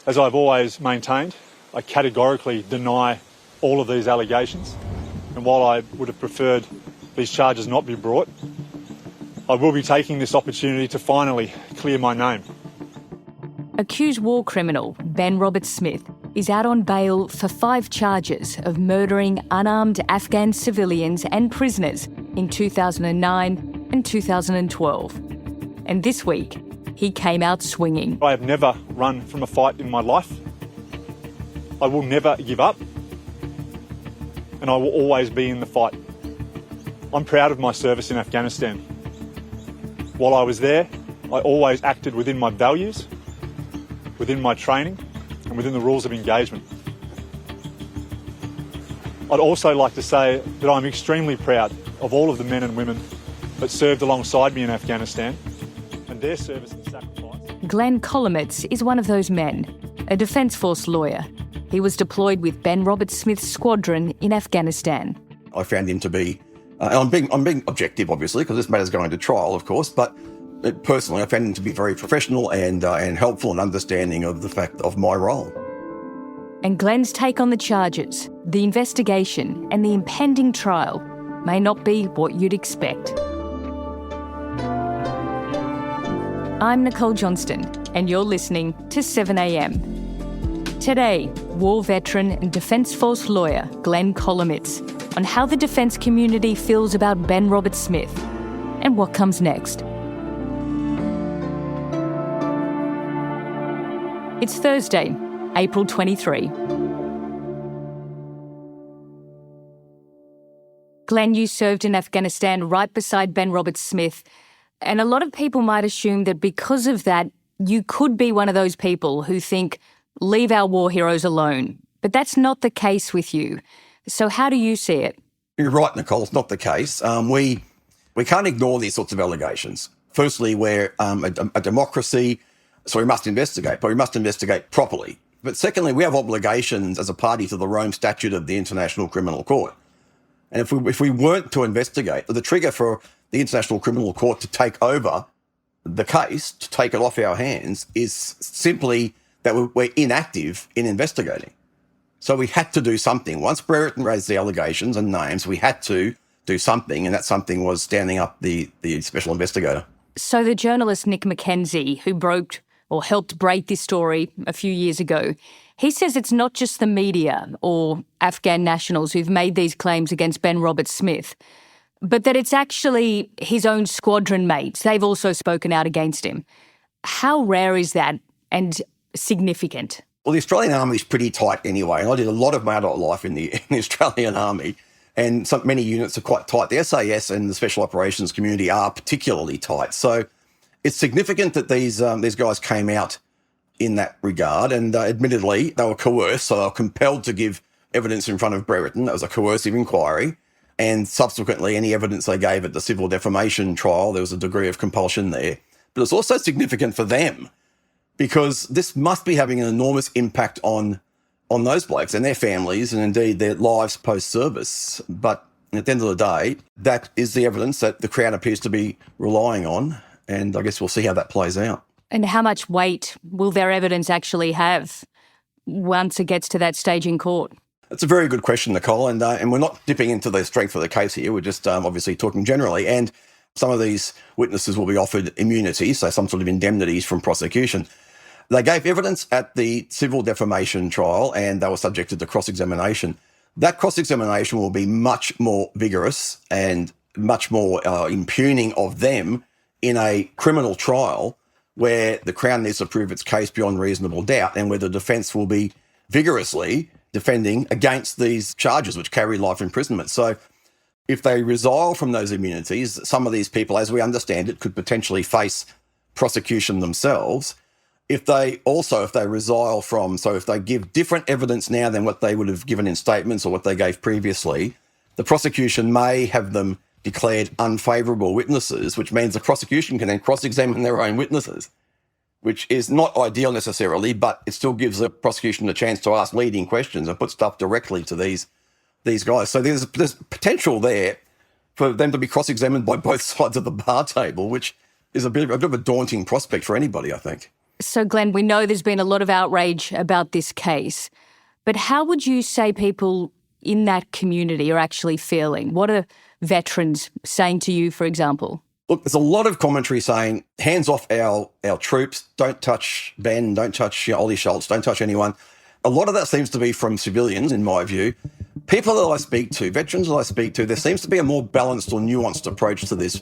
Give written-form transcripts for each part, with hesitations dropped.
As I've always maintained, I categorically deny all of these allegations. And while I would have preferred these charges not be brought, I will be taking this opportunity to finally clear my name. Accused war criminal Ben Roberts-Smith is out on bail for 5 charges of murdering unarmed Afghan civilians and prisoners in 2009 and 2012. And this week, he came out swinging. I have never run from a fight in my life. I will never give up, and I will always be in the fight. I'm proud of my service in Afghanistan. While I was there, I always acted within my values, within my training, and within the rules of engagement. I'd also like to say that I'm extremely proud of all of the men and women that served alongside me in Afghanistan and their service and sacrifice. Glenn Kolomeitz is one of those men, a Defence Force lawyer. He was deployed with Ben Roberts-Smith's squadron in Afghanistan. I found him to be, I'm being objective, obviously, because this matter's going to trial, of course, but personally, I found him to be very professional and helpful and understanding of the fact of my role. And Glenn's take on the charges, the investigation and the impending trial may not be what you'd expect. I'm Nicole Johnston, and you're listening to 7am. Today, war veteran and Defence Force lawyer Glenn Kolomeitz on how the defence community feels about Ben Roberts-Smith and what comes next. It's Thursday, April 23. Glenn, you served in Afghanistan right beside Ben Roberts-Smith, and a lot of people might assume that because of that, you could be one of those people who think, leave our war heroes alone. But that's not the case with you. So how do you see it? You're right, Nicole, it's not the case. We can't ignore these sorts of allegations. Firstly, we're a democracy, so we must investigate, but we must investigate properly. But secondly, we have obligations as a party to the Rome Statute of the International Criminal Court. And if we weren't to investigate, the trigger for the International Criminal Court to take over the case, to take it off our hands, is simply that we're inactive in investigating. So we had to do something. Once Brereton raised the allegations and names, we had to do something, and that something was standing up the special investigator. So the journalist Nick McKenzie, who broke or helped break this story a few years ago, he says it's not just the media or Afghan nationals who've made these claims against Ben Roberts-Smith, but that it's actually his own squadron mates. They've also spoken out against him. How rare is that and significant? Well, the Australian Army is pretty tight anyway, and I did a lot of my adult life in the Australian Army, and many units are quite tight. The SAS and the Special Operations community are particularly tight. So it's significant that these guys came out in that regard, and admittedly, they were coerced, so they were compelled to give evidence in front of Brereton. That was a coercive inquiry. And subsequently, any evidence they gave at the civil defamation trial, there was a degree of compulsion there. But it's also significant for them because this must be having an enormous impact on those blokes and their families and indeed their lives post-service. But at the end of the day, that is the evidence that the Crown appears to be relying on, and I guess we'll see how that plays out. And how much weight will their evidence actually have once it gets to that stage in court? That's a very good question, Nicole, and we're not dipping into the strength of the case here. We're just obviously talking generally, and some of these witnesses will be offered immunity, so some sort of indemnities from prosecution. They gave evidence at the civil defamation trial, and they were subjected to cross-examination. That cross-examination will be much more vigorous and much more impugning of them in a criminal trial where the Crown needs to prove its case beyond reasonable doubt and where the defence will be vigorously defending against these charges which carry life imprisonment. So if they resile from those immunities, some of these people, as we understand it, could potentially face prosecution themselves. If they resile from, so if they give different evidence now than what they would have given in statements or what they gave previously, the prosecution may have them declared unfavourable witnesses, which means the prosecution can then cross-examine their own witnesses, which is not ideal necessarily, but it still gives the prosecution a chance to ask leading questions and put stuff directly to these guys. So there's potential there for them to be cross-examined by both sides of the bar table, which is a bit of a daunting prospect for anybody, I think. So, Glenn, we know there's been a lot of outrage about this case, but how would you say people in that community are actually feeling? What are veterans saying to you, for example? Look, there's a lot of commentary saying, hands off our troops, don't touch Ben, don't touch Ollie Schultz, don't touch anyone. A lot of that seems to be from civilians, in my view. People that I speak to, veterans that I speak to, there seems to be a more balanced or nuanced approach to this,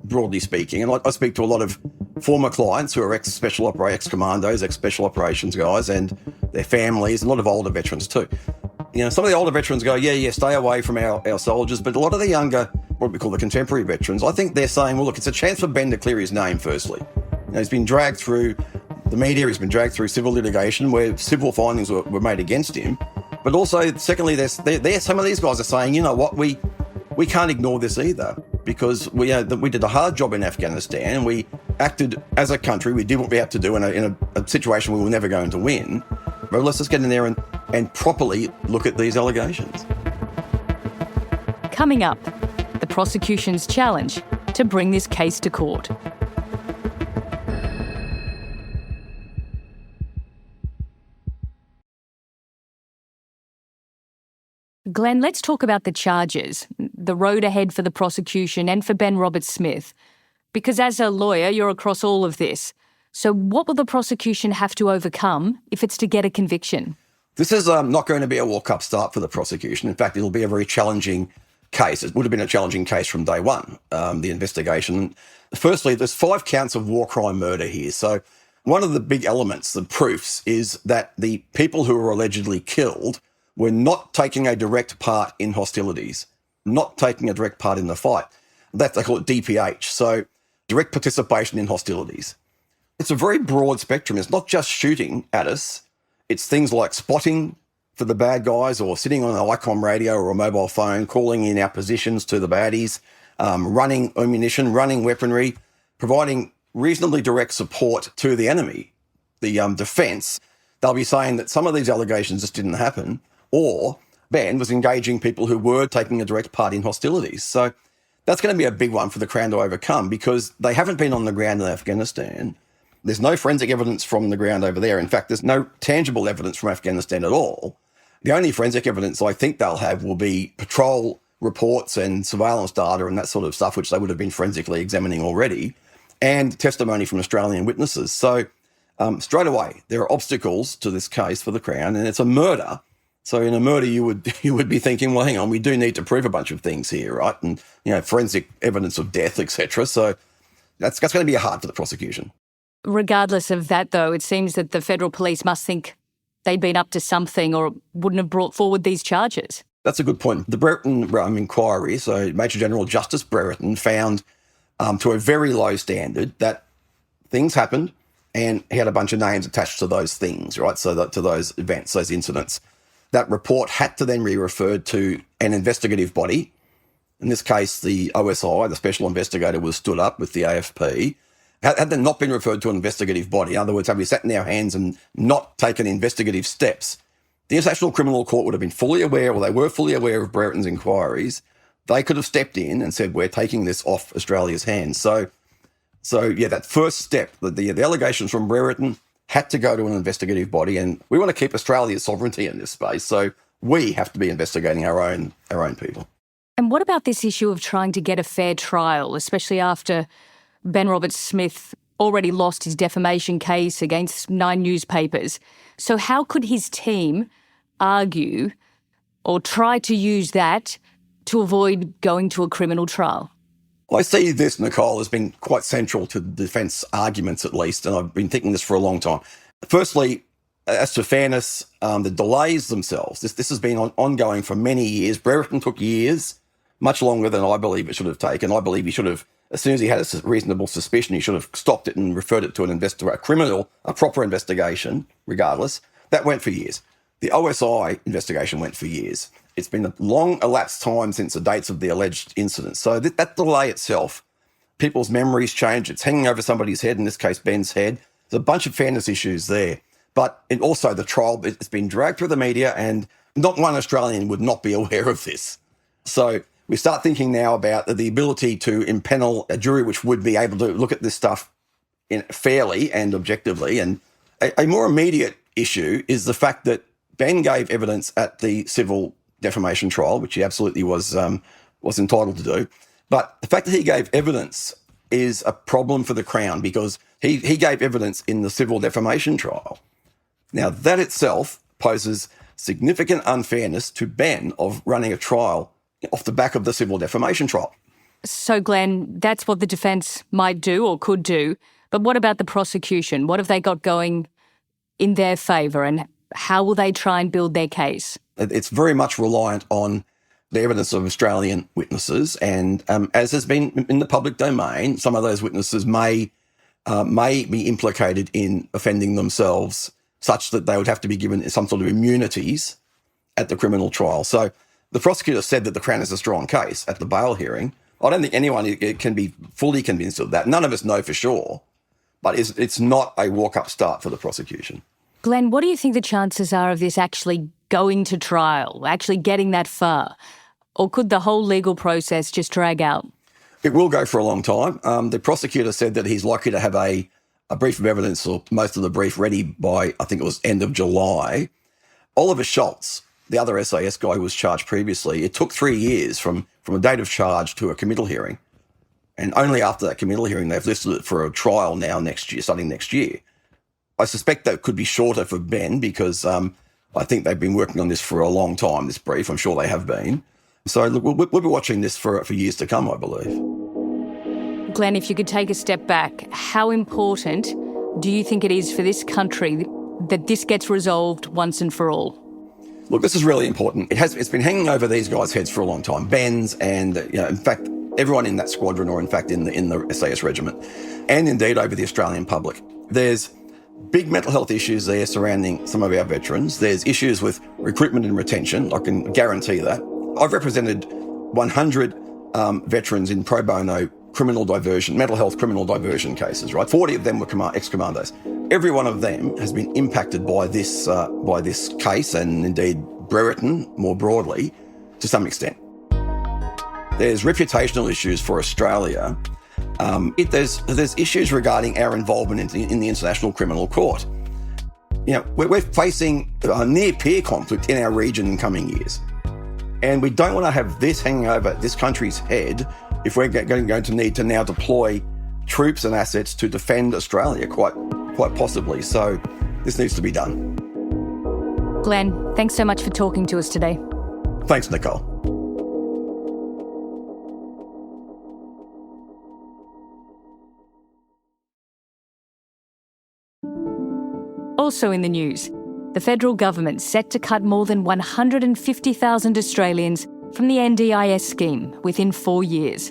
broadly speaking. And I speak to a lot of former clients who are ex-commandos, ex-special operations guys, and their families, and a lot of older veterans too. You know, some of the older veterans go, yeah, stay away from our soldiers. But a lot of the younger, what we call the contemporary veterans, I think they're saying, well, look, it's a chance for Ben to clear his name, firstly. You know, he's been dragged through the media, he's been dragged through civil litigation where civil findings were made against him. But also, secondly, some of these guys are saying, you know what, we can't ignore this either, because we did a hard job in Afghanistan and we acted as a country, we did what we had to do in a situation we were never going to win. But let's just get in there and properly look at these allegations. Coming up, the prosecution's challenge to bring this case to court. Glenn, let's talk about the charges, the road ahead for the prosecution and for Ben Roberts-Smith. Because as a lawyer, you're across all of this. So what will the prosecution have to overcome if it's to get a conviction? This is not going to be a walk-up start for the prosecution. In fact, it'll be a very challenging case. It would have been a challenging case from day one, the investigation. Firstly, there's 5 counts of war crime murder here. So one of the big elements, the proofs, is that the people who were allegedly killed were not taking a direct part in hostilities, not taking a direct part in the fight. That they call it DPH, so direct participation in hostilities. It's a very broad spectrum. It's not just shooting at us. It's things like spotting for the bad guys or sitting on an ICOM radio or a mobile phone, calling in our positions to the baddies, running ammunition, running weaponry, providing reasonably direct support to the enemy, the defence. They'll be saying that some of these allegations just didn't happen, or Ben was engaging people who were taking a direct part in hostilities. So that's going to be a big one for the Crown to overcome, because they haven't been on the ground in Afghanistan. There's no forensic evidence from the ground over there. In fact, there's no tangible evidence from Afghanistan at all. The only forensic evidence I think they'll have will be patrol reports and surveillance data and that sort of stuff, which they would have been forensically examining already, and testimony from Australian witnesses. So straight away, there are obstacles to this case for the Crown, and it's a murder. So in a murder, you would be thinking, well, hang on, we do need to prove a bunch of things here, right? And, you know, forensic evidence of death, etc. So that's going to be hard for the prosecution. Regardless of that, though, it seems that the federal police must think they'd been up to something or wouldn't have brought forward these charges. That's a good point. The Brereton inquiry, so Major General Justice Brereton found to a very low standard that things happened and he had a bunch of names attached to those things, right? So to those events, those incidents. That report had to then be referred to an investigative body. In this case, the OSI, the special investigator, was stood up with the AFP. Had they not been referred to an investigative body, in other words, had we sat in our hands and not taken investigative steps, the International Criminal Court would have been fully aware, or they were fully aware of Brereton's inquiries. They could have stepped in and said, we're taking this off Australia's hands. So yeah, that first step, the allegations from Brereton had to go to an investigative body, and we want to keep Australia's sovereignty in this space, so we have to be investigating our own people. And what about this issue of trying to get a fair trial, especially after Ben Roberts-Smith already lost his defamation case against 9 newspapers? So how could his team argue or try to use that to avoid going to a criminal trial? Well, I see this, Nicole, has been quite central to the defence arguments, at least, and I've been thinking this for a long time. Firstly, as to fairness, the delays themselves, this has been ongoing for many years. Brereton took years, much longer than I believe it should have taken. I believe he should have, as soon as he had a reasonable suspicion, he should have stopped it and referred it to a proper investigation, regardless. That went for years. The OSI investigation went for years. It's been a long elapsed time since the dates of the alleged incidents. So that delay itself, people's memories change. It's hanging over somebody's head, in this case, Ben's head. There's a bunch of fairness issues there. But also the trial, it's been dragged through the media, and not one Australian would not be aware of this. So we start thinking now about the ability to impanel a jury which would be able to look at this stuff fairly and objectively. And a more immediate issue is the fact that Ben gave evidence at the civil defamation trial, which he absolutely was entitled to do. But the fact that he gave evidence is a problem for the Crown because he gave evidence in the civil defamation trial. Now, that itself poses significant unfairness to Ben of running a trial off the back of the civil defamation trial. So, Glenn, that's what the defence might do or could do. But what about the prosecution? What have they got going in their favour, and how will they try and build their case? It's very much reliant on the evidence of Australian witnesses, and as has been in the public domain, some of those witnesses may be implicated in offending themselves such that they would have to be given some sort of immunities at the criminal trial. So the prosecutor said that the Crown has a strong case at the bail hearing. I don't think anyone can be fully convinced of that. None of us know for sure, but it's not a walk-up start for the prosecution. Glenn, what do you think the chances are of this actually going to trial, actually getting that far? Or could the whole legal process just drag out? It will go for a long time. The prosecutor said that he's likely to have a brief of evidence, or most of the brief, ready by, I think it was end of July. Oliver Schultz, the other SAS guy who was charged previously, it took 3 years from a date of charge to a committal hearing. And only after that committal hearing, they've listed it for a trial now next year, starting next year. I suspect that could be shorter for Ben because I think they've been working on this for a long time, this brief. I'm sure they have been. So look, we'll be watching this for years to come, I believe. Glenn, if you could take a step back, how important do you think it is for this country that this gets resolved once and for all? Look, this is really important. It's been hanging over these guys' heads for a long time. Ben's and, in fact, everyone in that squadron, or in fact in the SAS regiment, and indeed over the Australian public. There's big mental health issues there surrounding some of our veterans. There's issues with recruitment and retention. I can guarantee that. I've represented 100 veterans in pro bono mental health criminal diversion cases, right? 40 of them were ex-commandos. Every one of them has been impacted by this case, and indeed Brereton more broadly, to some extent. There's reputational issues for Australia. There's issues regarding our involvement in the International Criminal Court. We're facing a near-peer conflict in our region in coming years. And we don't want to have this hanging over this country's head if we're going to need to now deploy troops and assets to defend Australia, quite possibly. So this needs to be done. Glenn, thanks so much for talking to us today. Thanks, Nicole. Also in the news, the federal government set to cut more than 150,000 Australians from the NDIS scheme within 4 years.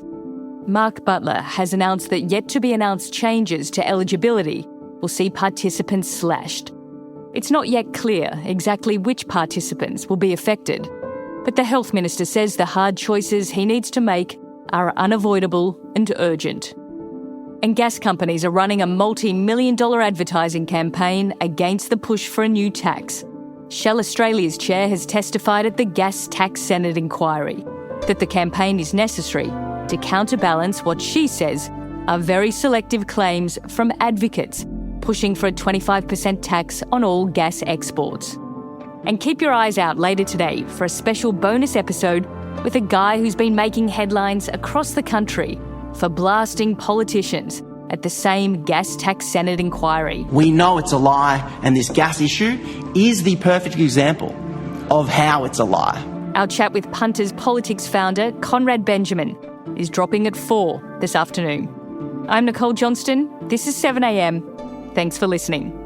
Mark Butler has announced that yet-to-be-announced changes to eligibility will see participants slashed. It's not yet clear exactly which participants will be affected, but the Health Minister says the hard choices he needs to make are unavoidable and urgent. And gas companies are running a multi-million-dollar advertising campaign against the push for a new tax. Shell Australia's chair has testified at the Gas Tax Senate inquiry that the campaign is necessary to counterbalance what she says are very selective claims from advocates pushing for a 25% tax on all gas exports. And keep your eyes out later today for a special bonus episode with a guy who's been making headlines across the country for blasting politicians at the same Gas Tax Senate inquiry. We know it's a lie, and this gas issue is the perfect example of how it's a lie. Our chat with Punters Politics founder Conrad Benjamin is dropping at 4 this afternoon. I'm Nicole Johnston. This is 7am. Thanks for listening.